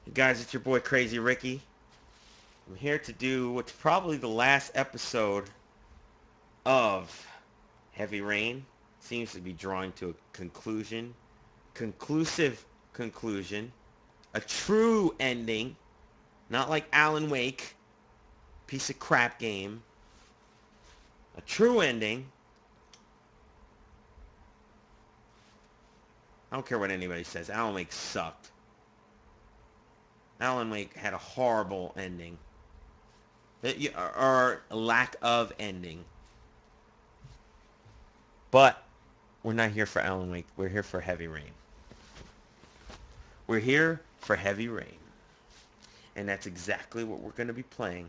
Hey guys, it's your boy Crazy Ricky. I'm here to do what's probably the last episode of Heavy Rain. Seems to be drawing to a conclusion. Conclusive conclusion. A true ending. Not like Alan Wake. Piece of crap game. A true ending. I don't care what anybody says. Alan Wake sucked. Alan Wake had a horrible ending. Or lack of ending. But we're not here for Alan Wake. We're here for Heavy Rain. We're here for Heavy Rain. And that's exactly what we're going to be playing.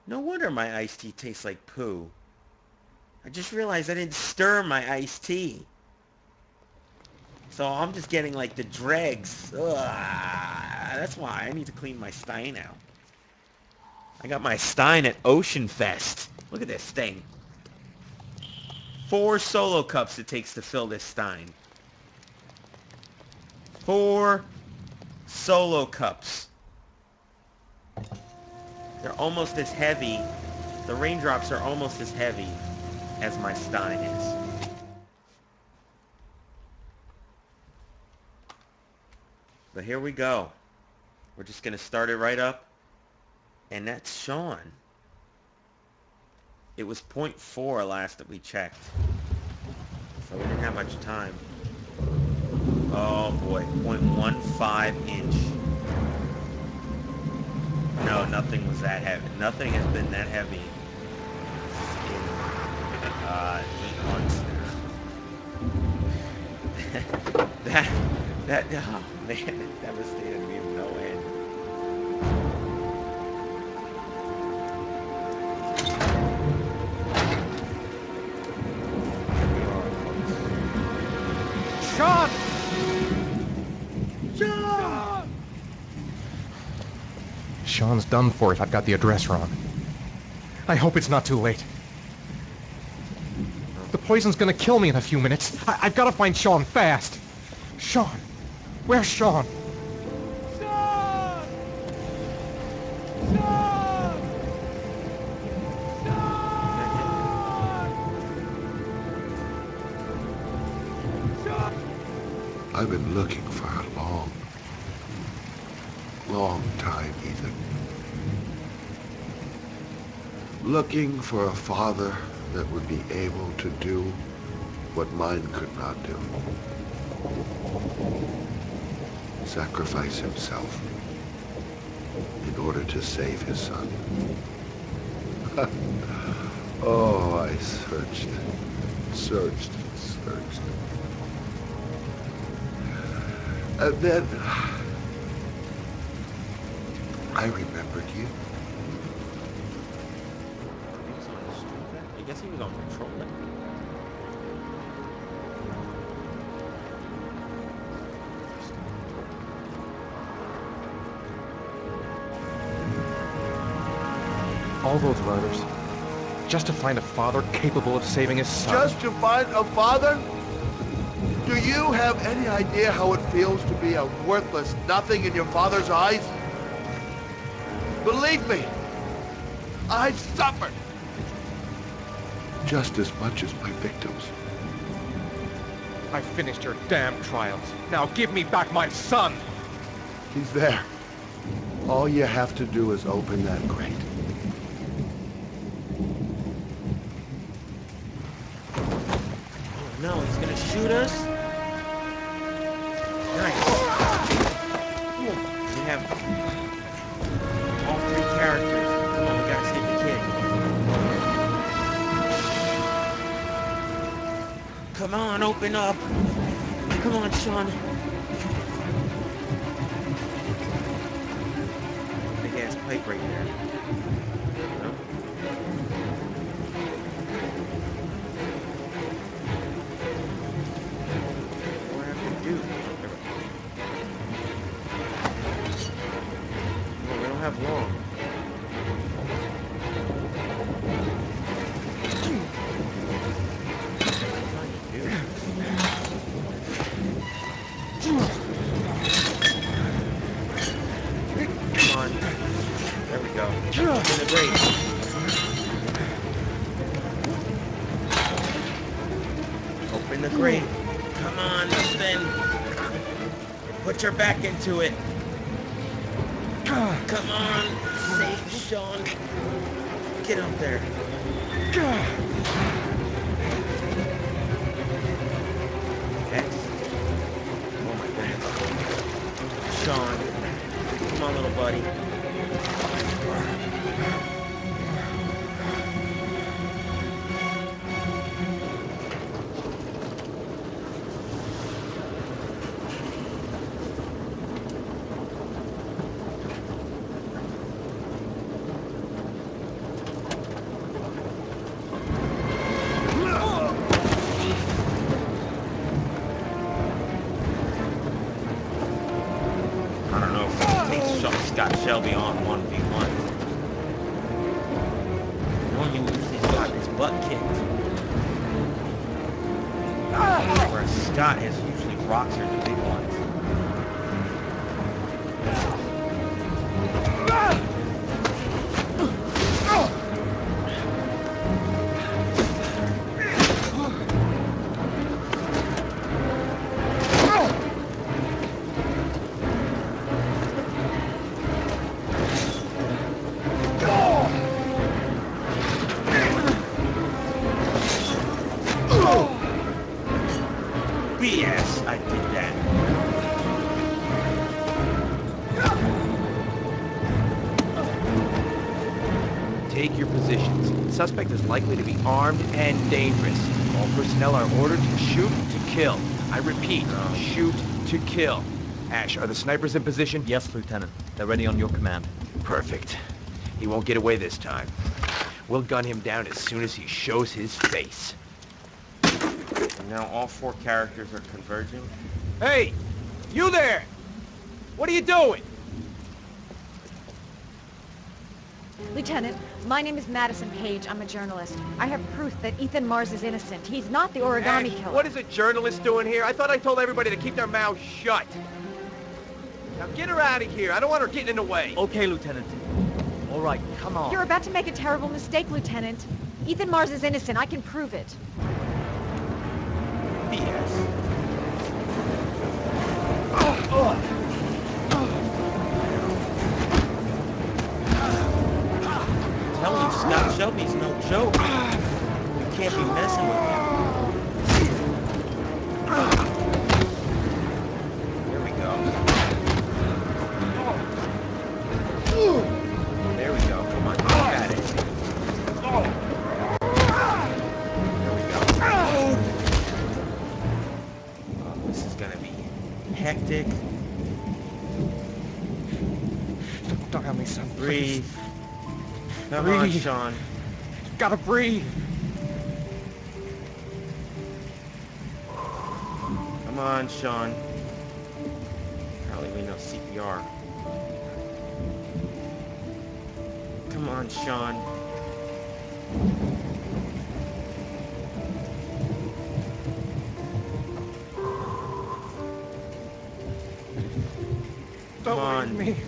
No wonder my iced tea tastes like poo. I just realized I didn't stir my iced tea. So I'm just getting like the dregs. Ugh, that's why I need to clean my stein out. I got my stein at Ocean Fest. Look at this thing. 4 solo cups it takes to fill this stein. 4 solo cups. They're almost as heavy. The raindrops are almost as heavy as my stein is. But here we go. We're just going to start it right up. And that's Sean. It was 0.4 last that we checked. So we didn't have much time. Oh boy, 0.15 inch. No, nothing was that heavy. Nothing has been that heavy in 8 months now. Oh man, it devastated me to no end. Sean! Sean! Sean's done for if I've got the address wrong. I hope it's not too late. The poison's gonna kill me in a few minutes. I've got to find Sean fast. Sean! Where's Sean? Sean! Sean! Sean! I've been looking for a long time, Ethan. Looking for a father that would be able to do what mine could not do. Sacrifice himself in order to save his son. Oh, I searched. And then I remembered you. He was on the street then? I guess he was on patrol then. All those murders. Just to find a father capable of saving his son. Just to find a father? Do you have any idea how it feels to be a worthless nothing in your father's eyes? Believe me, I've suffered just as much as my victims. I finished your damn trials. Now give me back my son! He's there. All you have to do is open that crate. Oh no, he's gonna shoot us? Nice. We have all 3 characters. Come on, we gotta save the kid. Come on, open up. Come on, Sean. Big ass pipe right there. No? What do I have to do? No, we don't have long. Put your back into it. Come on. Save Sean. Get up there. X. Oh my goodness. Sean. Come on, little buddy. I don't know if it takes Scott Shelby on 1v1. He usually got his butt kicked. Whereas Scott is usually rocks are the big ones. BS, I did that. Take your positions. The suspect is likely to be armed and dangerous. All personnel are ordered to shoot to kill. I repeat, shoot to kill. Ash, are the snipers in position? Yes, Lieutenant. They're ready on your command. Perfect. He won't get away this time. We'll gun him down as soon as he shows his face. And now all 4 characters are converging. Hey! You there! What are you doing? Lieutenant, my name is Madison Page. I'm a journalist. I have proof that Ethan Mars is innocent. He's not the Origami Ash, Killer. what is a journalist doing here? I thought I told everybody to keep their mouths shut. Now get her out of here. I don't want her getting in the way. Okay, Lieutenant. All right, come on. You're about to make a terrible mistake, Lieutenant. Ethan Mars is innocent. I can prove it. BS. Tell you, Scott Shelby's no joke. You can't be messing with him. There we go. There we go. Come on, you got it. There we go. Oh, this is gonna be hectic. Don't die on me, son. Breathe. Please. Come on, Breathe. Sean. Gotta breathe. Come on, Sean. Probably we know CPR. Come on, Sean. Don't Come on. leave me.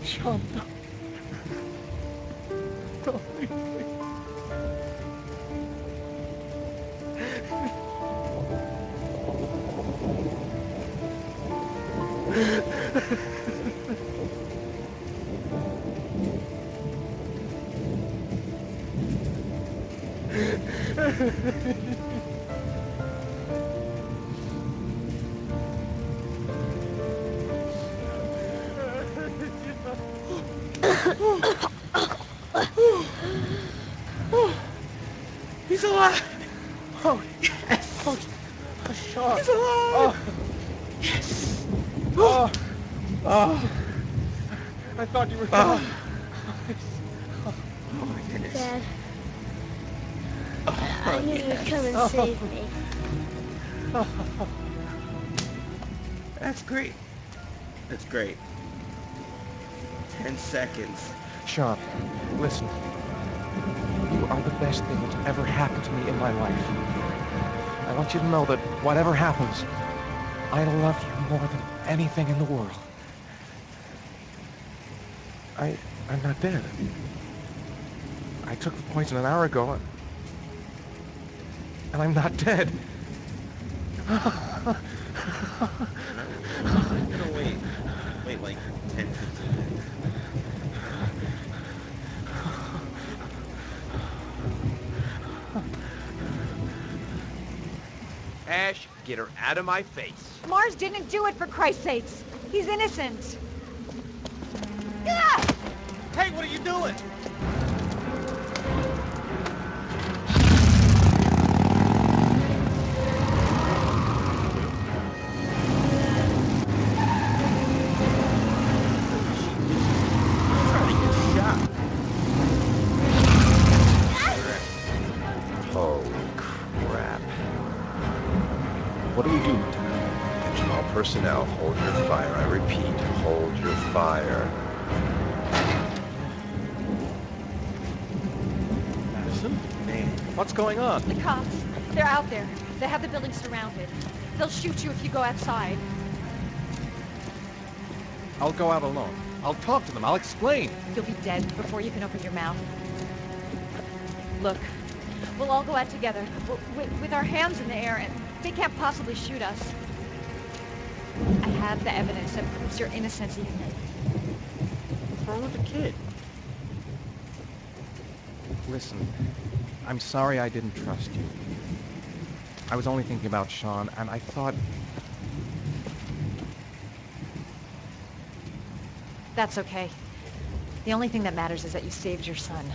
Sean, don't leave me. He's alive. Oh, Yes. oh, Sean. He's alive. Oh, Yes. oh, Oh. I thought you were Oh. gone. Oh my goodness. Dad, Oh, I knew yes. you'd come and save me. That's great. That's great. 10 seconds. Sean, listen. You are the best thing that's ever happened to me in my life. I want you to know that whatever happens, I love you more than anything in the world. I'm not dead. I took the poison an hour ago, and I'm not dead. I'm gonna wait like 10, 15 minutes. Ash, get her out of my face. Mars didn't do it, for Christ's sakes. He's innocent. Ah! Hey, what are you doing? Trying to get shot. Holy crap. What do we do, Lieutenant? Attention all personnel, hold your fire. I repeat, hold your fire. Madison? Man. What's going on? The cops. They're out there. They have the building surrounded. They'll shoot you if you go outside. I'll go out alone. I'll talk to them. I'll explain. You'll be dead before you can open your mouth. Look, we'll all go out together, with our hands in the air, and they can't possibly shoot us. I have the evidence that proves your innocence, Ethan. What's wrong with the kid? Listen, I'm sorry I didn't trust you. I was only thinking about Sean, and I thought... That's okay. The only thing that matters is that you saved your son.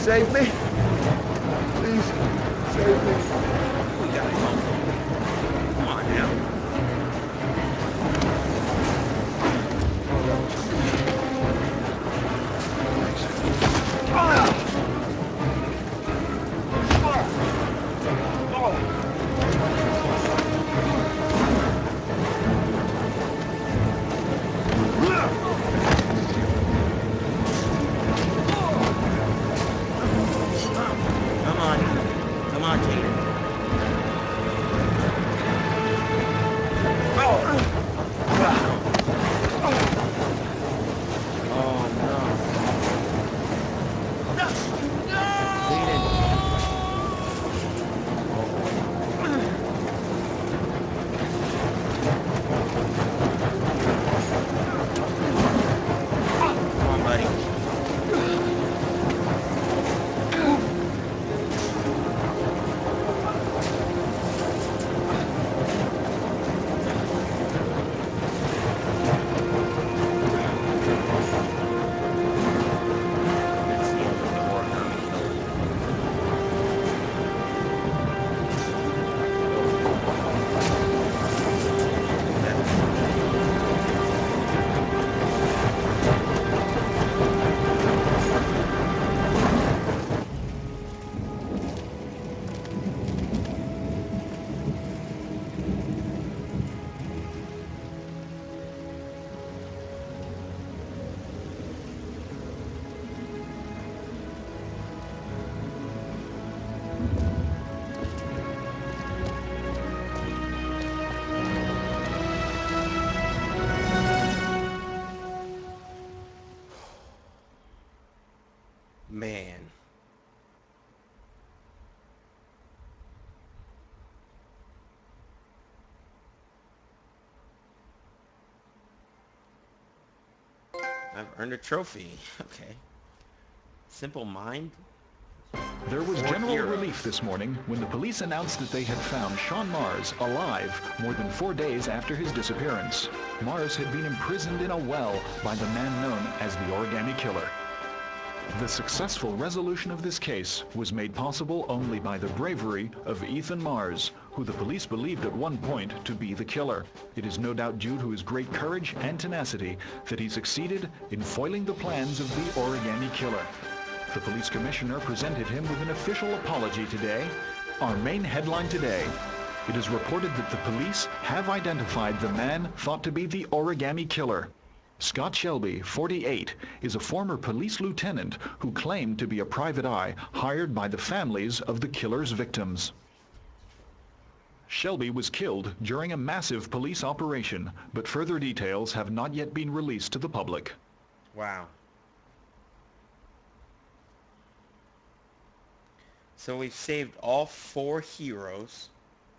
Save me. Please, save me. We gotta help him. Come on now. Come on, Tater. Come on, buddy. That's the end of the Origami Killer. Man. I've earned a trophy. Okay. Simple mind. There was Or general hero. relief this morning when the police announced that they had found Sean Mars alive more than 4 days after his disappearance. Mars had been imprisoned in a well by the man known as the Origami Killer. The successful resolution of this case was made possible only by the bravery of Ethan Mars, who the police believed at one point to be the killer. It is no doubt due to his great courage and tenacity that he succeeded in foiling the plans of the Origami Killer. The police commissioner presented him with an official apology today. Our main headline today: It is reported that the police have identified the man thought to be the Origami Killer. Scott Shelby, 48, is a former police lieutenant who claimed to be a private eye hired by the families of the killer's victims. Shelby was killed during a massive police operation, but further details have not yet been released to the public. Wow. So we've saved all 4 heroes,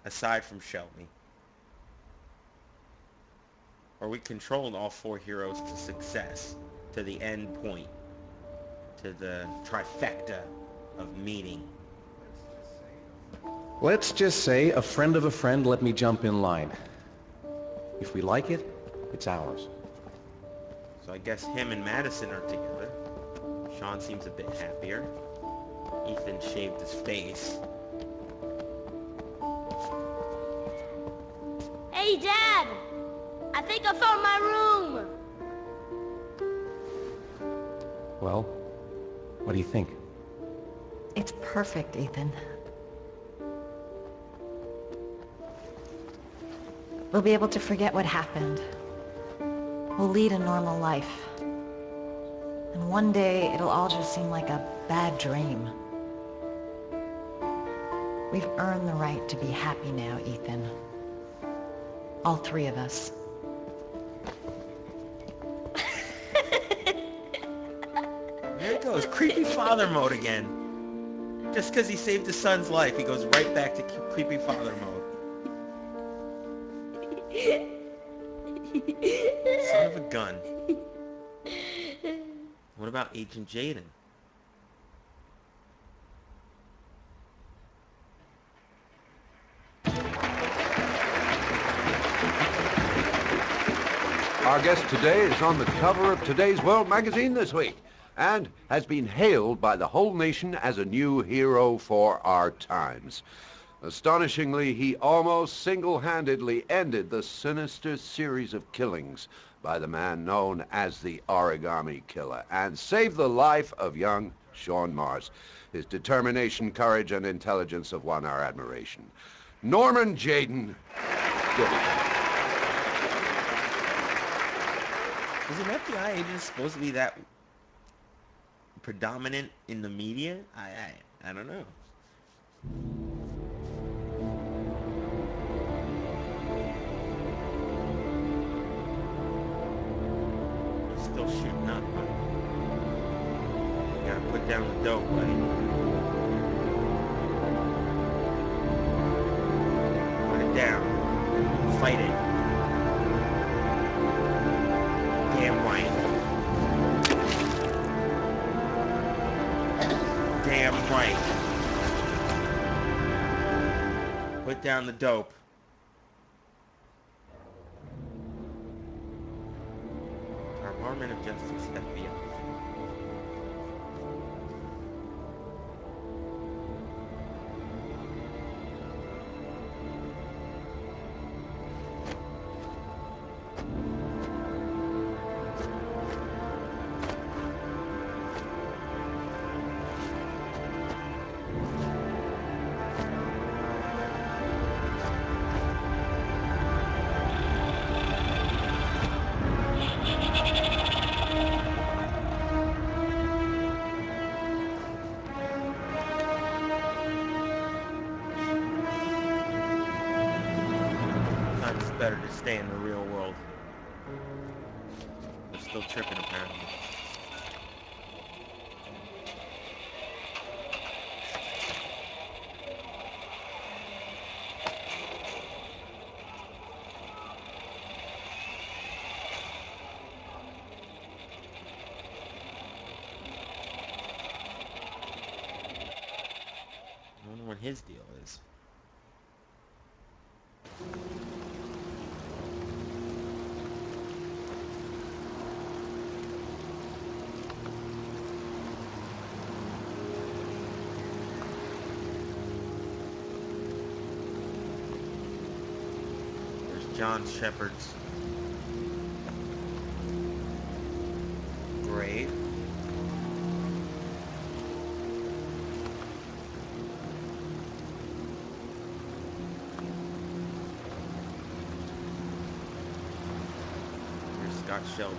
aside from Shelby. Or we controlled all 4 heroes to success, to the end point, to the trifecta of meeting. Let's just say a friend of a friend let me jump in line. If we like it, it's ours. So I guess him and Madison are together. Sean seems a bit happier. Ethan shaved his face. Hey, Dad! I think I found my room! Well, what do you think? It's perfect, Ethan. We'll be able to forget what happened. We'll lead a normal life. And one day, it'll all just seem like a bad dream. We've earned the right to be happy now, Ethan. All 3 of us. There it goes. Creepy father mode again. Just because he saved his son's life, he goes right back to creepy father mode. Son of a gun. What about Agent Jaden? Our guest today is on the cover of today's World magazine this week and has been hailed by the whole nation as a new hero for our times. Astonishingly, he almost single-handedly ended the sinister series of killings by the man known as the Origami Killer and saved the life of young Sean Mars. His determination, courage, and intelligence have won our admiration. Norman Jaden, give it up. Is an FBI agent supposed to be that predominant in the media? I don't know. He's still shooting up, but you gotta put down the dope, buddy. Put it down. Fight it. Damn right. Damn right. Put down the dope. Department of Justice, FBI. Sometimes it's better to stay in the real world. They're still tripping apparently. I wonder what his deal is. There's John Shepard's grave. Scott Shelby.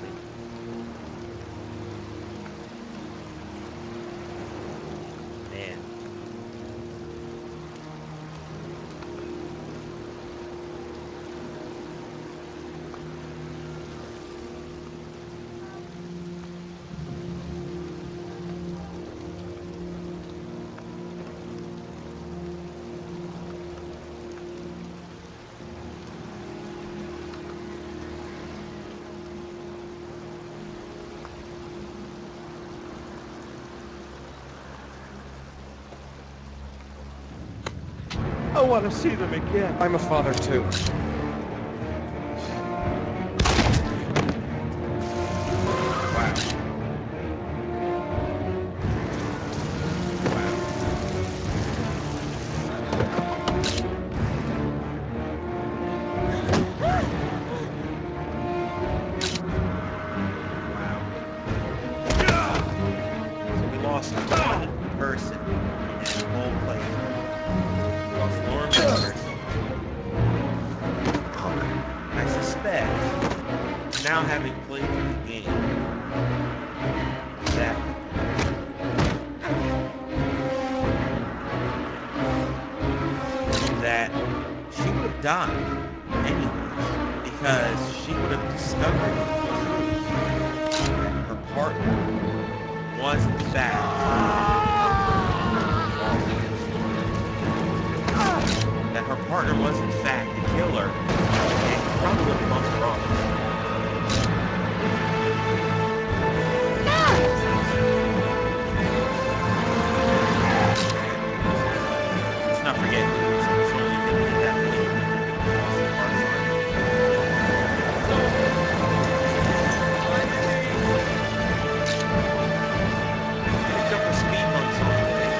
Man. I want to see them again. I'm a father too. Wow. Wow. Wow. So we lost one person in this whole playthrough. We lost Lauren members. I suspect, now having played through the game, that she would have died anyways, because she would have discovered that her partner was in fact the killer, and probably would have lost her all. Let's not forget, it's only him at that point that lost the parts on. So, picked up a speed run song today.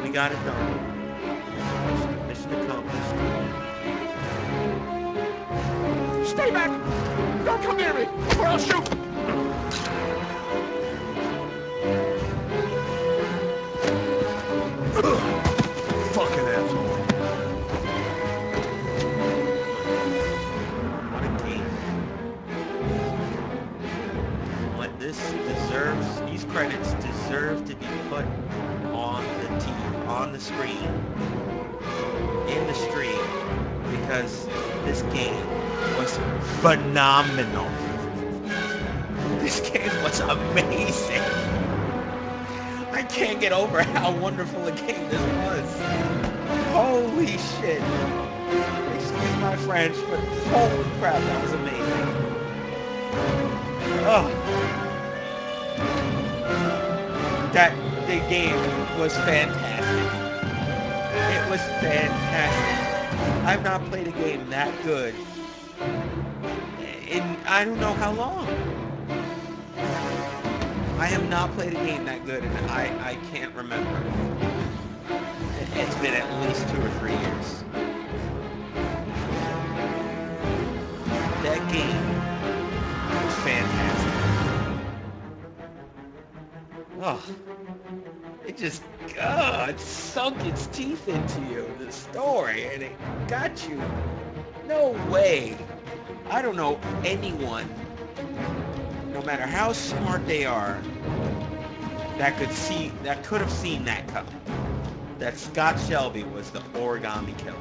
We got it done. Mission accomplished. Stay back! Don't come near me, or I'll shoot! Fucking asshole. What a game. What this deserves, these credits deserve to be put on the TV, on the screen, in the stream, because this game was phenomenal. This game was amazing. I can't get over how wonderful a game this was. Holy shit. Excuse my French, but holy crap, that was amazing. Oh. The game was fantastic. It was fantastic. I've not played a game that good in I don't know how long. I have not played a game that good, and I can't remember. It's been at least 2 or 3 years. That game was fantastic. Oh, it sunk its teeth into you, the story, and it got you. No way. I don't know anyone, no matter how smart they are, that could have seen that coming. That Scott Shelby was the Origami Killer.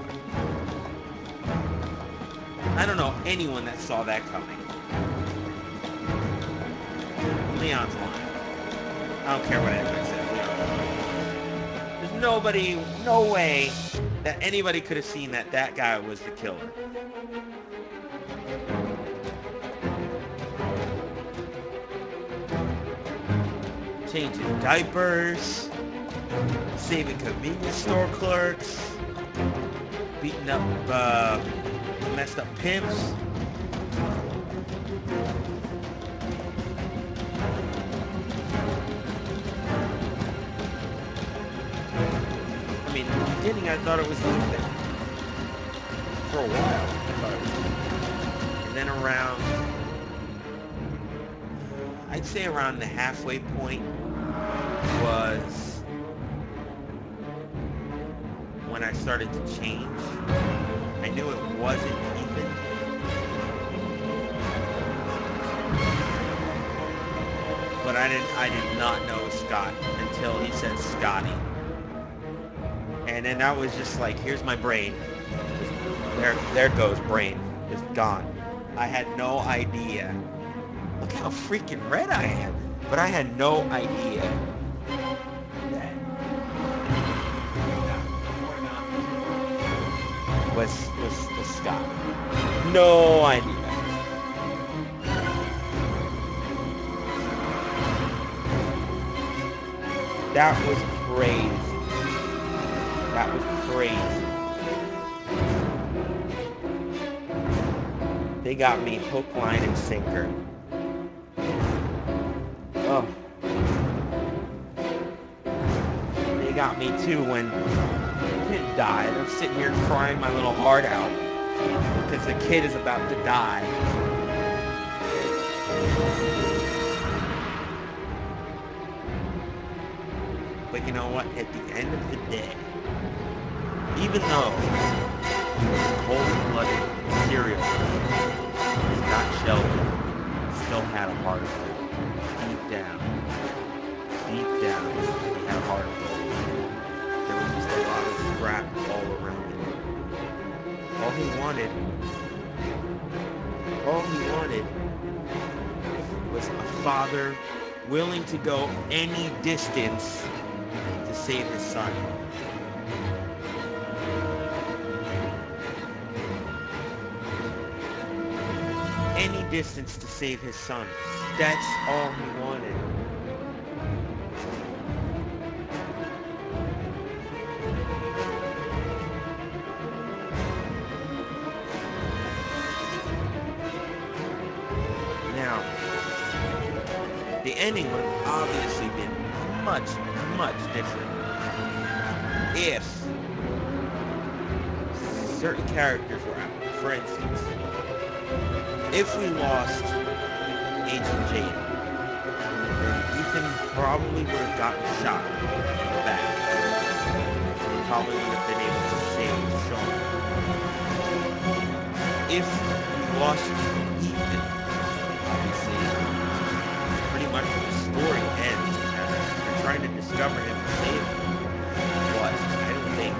I don't know anyone that saw that coming. Leon's lying. I don't care what anybody says. Leon's lying. There's no way that anybody could have seen that guy was the killer. Changing diapers, saving convenience store clerks, beating up messed up pimps. I mean, in the beginning I thought it was Ethan. For a while, I thought it was Ethan. And then I'd say around the halfway point was when I started to change. I knew it wasn't Ethan, but I did not know it was Scott until he said Scotty. And then I was just like, here's my brain. Just, there it goes, brain. Just gone. I had no idea. Look how freaking red I am. But I had no idea that was Scott. No idea. That was crazy. That was crazy. They got me hook, line, and sinker. Oh. They got me too when the kid died. I'm sitting here crying my little heart out because the kid is about to die. But you know what? At the end of the day, even though he was a cold-blooded serial killer, Scott Sheldon still had a heart of gold. Deep down, he had a heart of gold. There was just a lot of scrap all around him. All he wanted was a father willing to go any distance to save his son. Any distance to save his son. That's all he wanted. Now, the ending would have obviously been much, much different if certain characters were out. For instance, if we lost Agent Jaden, then Ethan probably would have gotten shot in the back. He probably would have been able to save Sean. If we lost Ethan, obviously, pretty much the story ends as they're trying to discover him and save him. But I don't think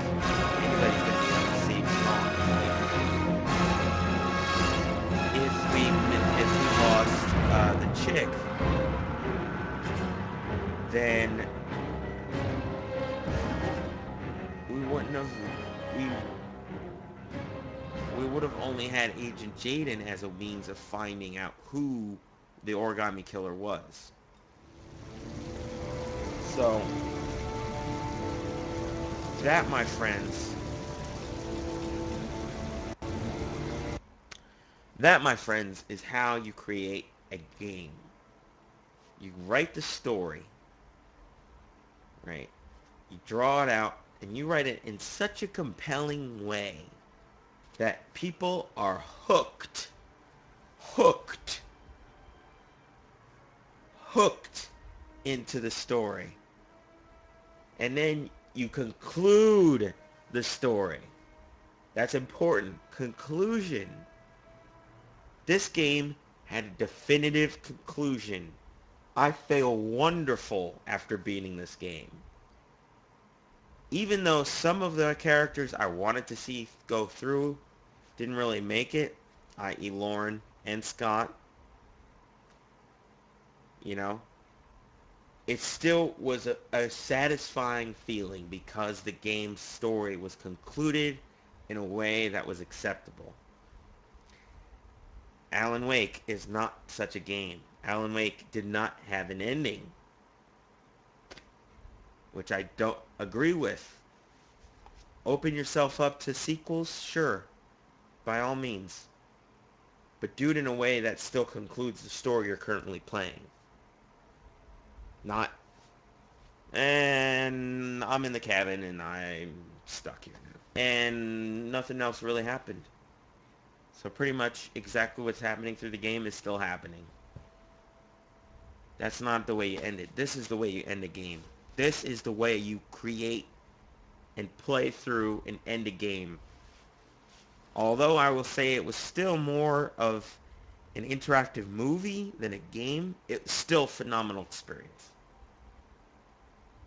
anybody's going to be able to save Sean. If we lost the chick, then we wouldn't have we would have only had Agent Jaden as a means of finding out who the Origami Killer was. So that, my friends, is how you create a game. You write the story, right? You draw it out, and you write it in such a compelling way that people are hooked, hooked into the story. And then you conclude the story. That's important. Conclusion. This game had a definitive conclusion. I feel wonderful after beating this game. Even though some of the characters I wanted to see go through didn't really make it, i.e. Lauren and Scott, you know, it still was a satisfying feeling because the game's story was concluded in a way that was acceptable. Alan Wake is not such a game. Alan Wake did not have an ending, which I don't agree with. Open yourself up to sequels, sure, by all means. But do it in a way that still concludes the story you're currently playing. Not, and I'm in the cabin and I'm stuck here now. And nothing else really happened. So pretty much exactly what's happening through the game is still happening. That's not the way you end it. This is the way you end a game. This is the way you create and play through and end a game. Although I will say it was still more of an interactive movie than a game, it was still a phenomenal experience.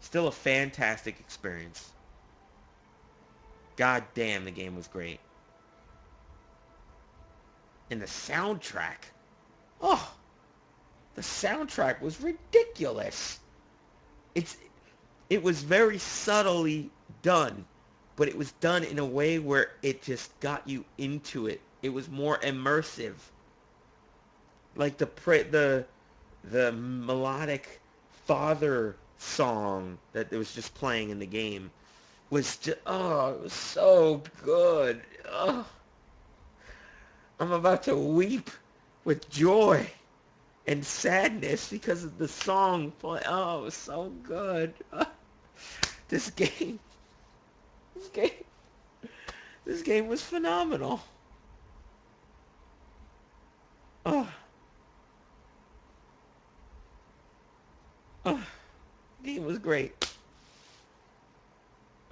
Still a fantastic experience. God damn, the game was great. And the soundtrack. Oh, the soundtrack was ridiculous. It's it was very subtly done, but it was done in a way where it just got you into it. It was more immersive. Like the melodic father song that was just playing in the game was just, oh, it was so good. Oh, I'm about to weep with joy and sadness because of the song play. Oh, it was so good. This game, this game, this game was phenomenal. Oh, oh, the game was great.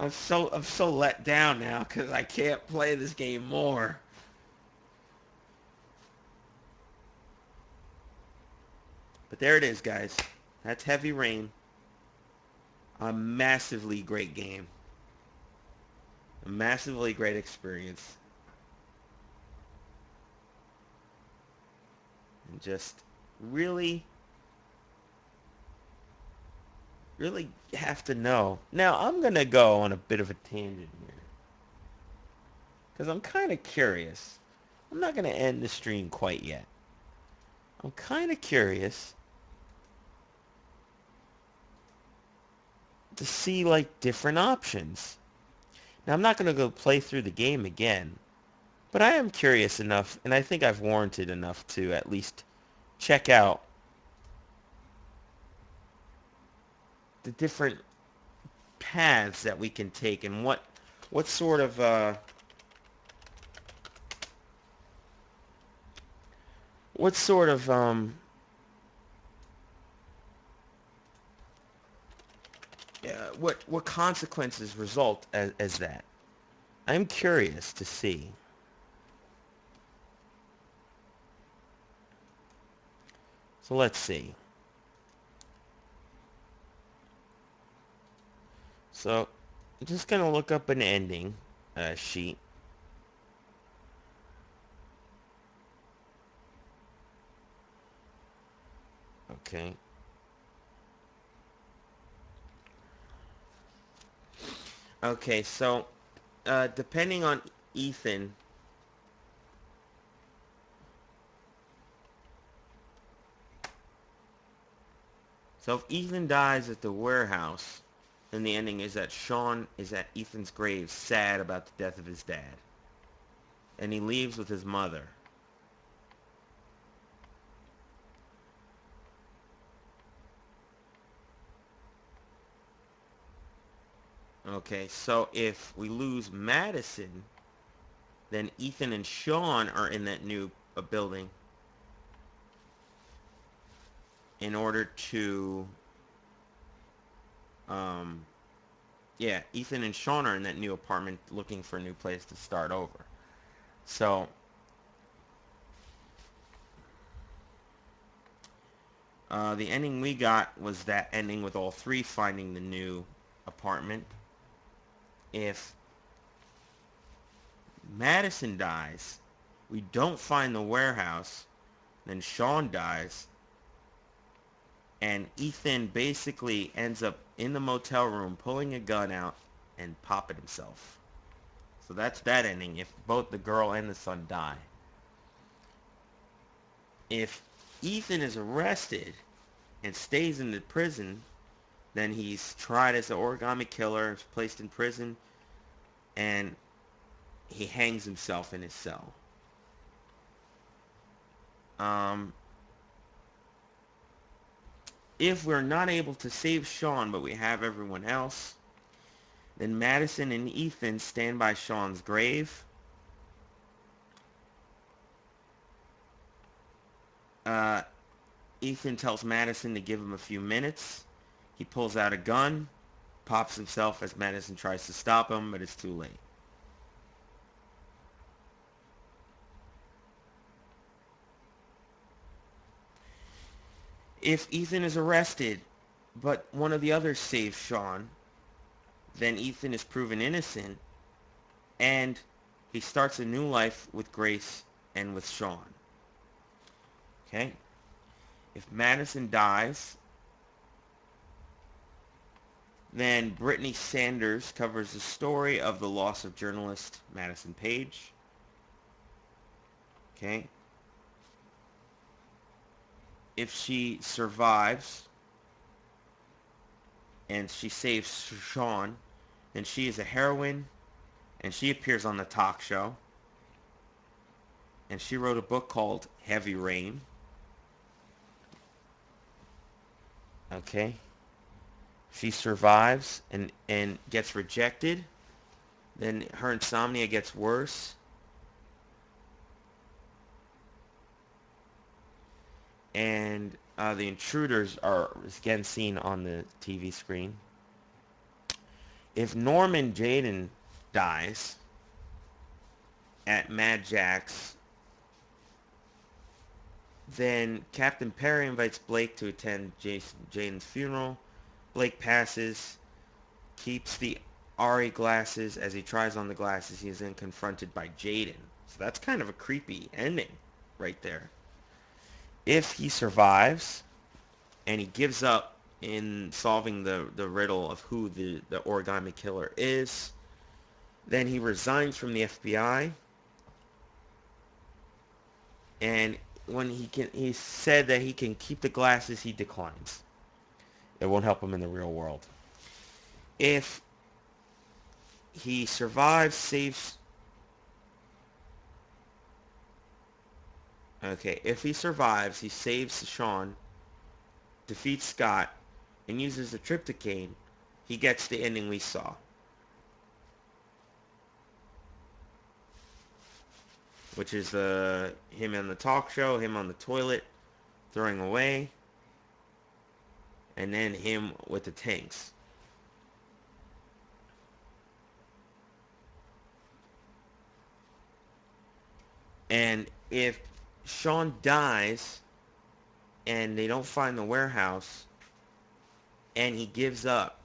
I'm so let down now because I can't play this game more. But there it is, guys. That's Heavy Rain. A massively great game. A massively great experience. And just really, really have to know. Now, I'm going to go on a bit of a tangent here. Because I'm kind of curious. I'm not going to end the stream quite yet. I'm kind of curious to see, like, different options. Now, I'm not going to go play through the game again. But I am curious enough, and I think I've warranted enough to at least check out the different paths that we can take and what sort of what sort of what consequences result as that. I'm curious to see. So let's see. So I'm just gonna look up an ending sheet. Okay. Okay, so depending on Ethan, so if Ethan dies at the warehouse, then the ending is that Sean is at Ethan's grave sad about the death of his dad. And he leaves with his mother. Okay, so if we lose Madison, then Ethan and Sean are in that new building in order to, um, yeah, Ethan and Sean are in that new apartment looking for a new place to start over. So, the ending we got was that ending with all three finding the new apartment. If Madison dies, we don't find the warehouse, then Sean dies, and Ethan basically ends up in the motel room pulling a gun out and popping himself. So that's that ending if both the girl and the son die. If Ethan is arrested and stays in the prison, then he's tried as an origami killer, is placed in prison, and he hangs himself in his cell. Um, if we're not able to save Sean, but we have everyone else, then Madison and Ethan stand by Sean's grave. Uh, Ethan tells Madison to give him a few minutes. He pulls out a gun, pops himself as Madison tries to stop him, but it's too late. If Ethan is arrested, but one of the others saves Sean, then Ethan is proven innocent, and he starts a new life with Grace and with Sean. Okay? If Madison dies, then Brittany Sanders covers the story of the loss of journalist Madison Page. Okay? If she survives and she saves Sean, then she is a heroine and she appears on the talk show. And she wrote a book called Heavy Rain. Okay? She survives and gets rejected. Then her insomnia gets worse. And the intruders are again seen on the TV screen. If Norman Jaden dies at Mad Jack's, then Captain Perry invites Blake to attend Jaden's funeral. Blake passes, keeps the Ari glasses. As he tries on the glasses, he is then confronted by Jaden. So that's kind of a creepy ending right there. If he survives and he gives up in solving the riddle of who the Origami Killer is, then he resigns from the FBI. And when he said that he can keep the glasses, he declines. It won't help him in the real world. If he survives, saves... Okay, if he survives, he saves Sean, defeats Scott, and uses the trypticane, he gets the ending we saw. Which is him on the talk show, him on the toilet, throwing away, and then him with the tanks. And if Sean dies and they don't find the warehouse and he gives up,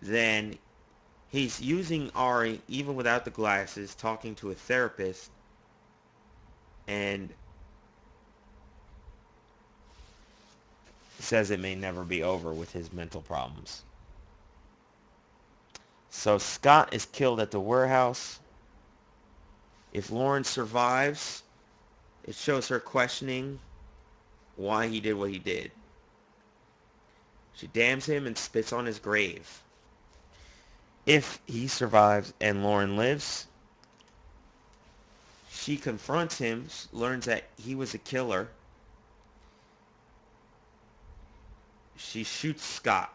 then he's using Ari even without the glasses, talking to a therapist, and says it may never be over with his mental problems. So Scott is killed at the warehouse. If Lauren survives, it shows her questioning why he did what he did. She damns him and spits on his grave. If he survives and Lauren lives, she confronts him, learns that he was a killer. She shoots Scott,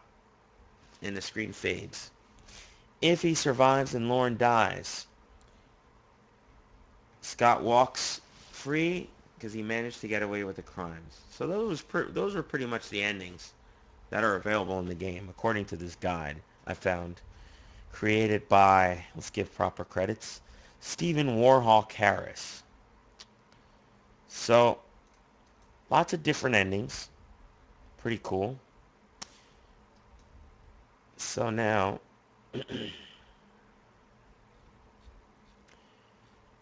and the screen fades. If he survives and Lauren dies, Scott walks free because he managed to get away with the crimes. So those are pretty much the endings that are available in the game, according to this guide I found, created by, let's give proper credits, Stephen Warhawk Harris. So, lots of different endings. Pretty cool. So now,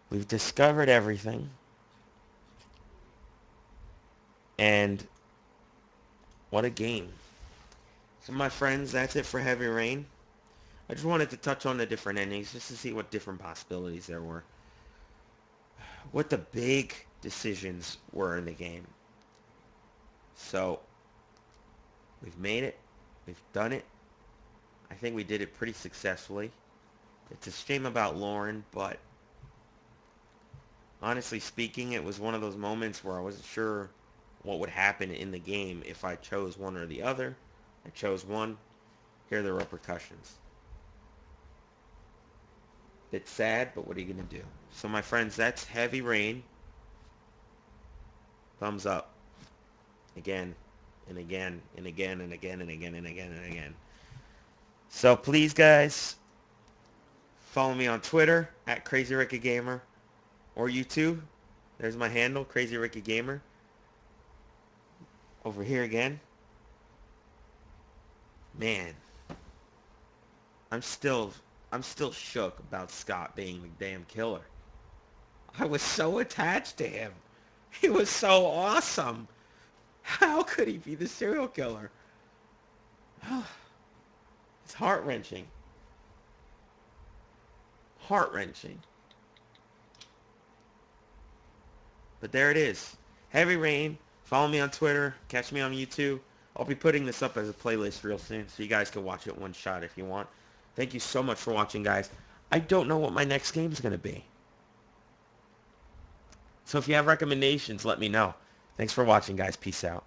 we've discovered everything. And what a game. So my friends, that's it for Heavy Rain. I just wanted to touch on the different endings just to see what different possibilities there were. What the big decisions were in the game. So, we've made it. We've done it. I think we did it pretty successfully. It's a shame about Lauren, but honestly speaking, it was one of those moments where I wasn't sure what would happen in the game if I chose one or the other. I chose one. Here are the repercussions. Bit sad, but what are you going to do? So my friends, that's Heavy Rain. Thumbs up. Again, and again, and again, and again, and again, and again, and again. So please, guys, follow me on Twitter at CrazyRickyGamer or YouTube. There's my handle, Crazy Ricky Gamer. Over here again. Man, I'm still I'm still shook about Scott being the damn killer. I was so attached to him. He was so awesome. How could he be the serial killer? It's heart-wrenching. Heart-wrenching. But there it is. Heavy Rain. Follow me on Twitter. Catch me on YouTube. I'll be putting this up as a playlist real soon, so you guys can watch it one shot if you want. Thank you so much for watching, guys. I don't know what my next game is going to be. So if you have recommendations, let me know. Thanks for watching, guys. Peace out.